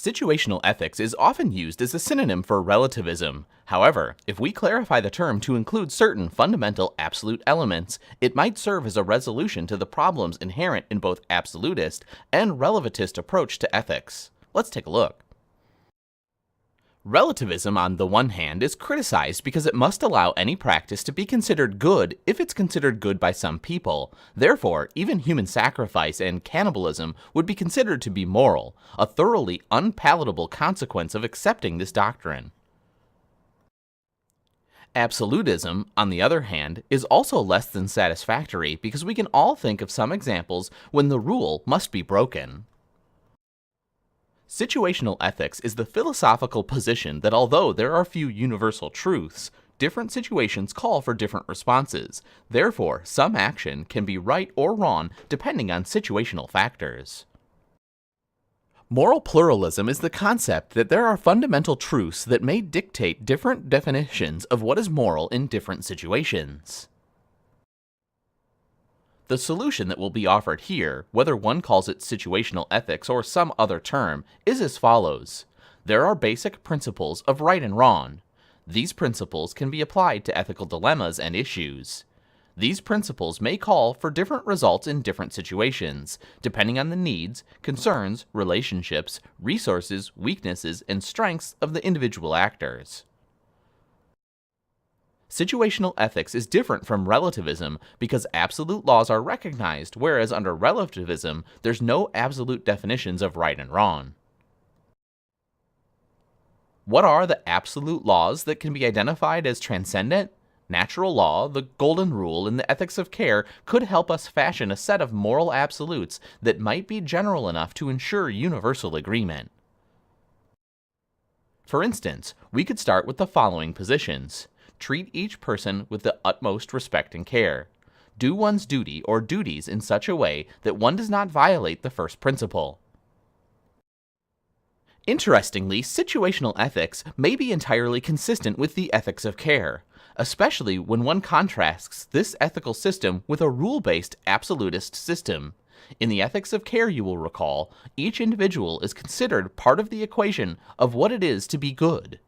Situational ethics is often used as a synonym for relativism. However, if we clarify the term to include certain fundamental absolute elements, it might serve as a resolution to the problems inherent in both absolutist and relativist approach to ethics. Let's take a look. Relativism, on the one hand, is criticized because it must allow any practice to be considered good if it's considered good by some people. Therefore, even human sacrifice and cannibalism would be considered to be moral, a thoroughly unpalatable consequence of accepting this doctrine. Absolutism, on the other hand, is also less than satisfactory because we can all think of some examples when the rule must be broken. Situational ethics is the philosophical position that although there are few universal truths, different situations call for different responses. Therefore, some action can be right or wrong depending on situational factors. Moral pluralism is the concept that there are fundamental truths that may dictate different definitions of what is moral in different situations. The solution that will be offered here, whether one calls it situational ethics or some other term, is as follows. There are basic principles of right and wrong. These principles can be applied to ethical dilemmas and issues. These principles may call for different results in different situations, depending on the needs, concerns, relationships, resources, weaknesses, and strengths of the individual actors. Situational ethics is different from relativism because absolute laws are recognized, whereas under relativism, there's no absolute definitions of right and wrong. What are the absolute laws that can be identified as transcendent? Natural law, the golden rule, and the ethics of care could help us fashion a set of moral absolutes that might be general enough to ensure universal agreement. For instance, we could start with the following positions. Treat each person with the utmost respect and care. Do one's duty or duties in such a way that one does not violate the first principle. Interestingly, situational ethics may be entirely consistent with the ethics of care, especially when one contrasts this ethical system with a rule-based absolutist system. In the ethics of care, you will recall, each individual is considered part of the equation of what it is to be good.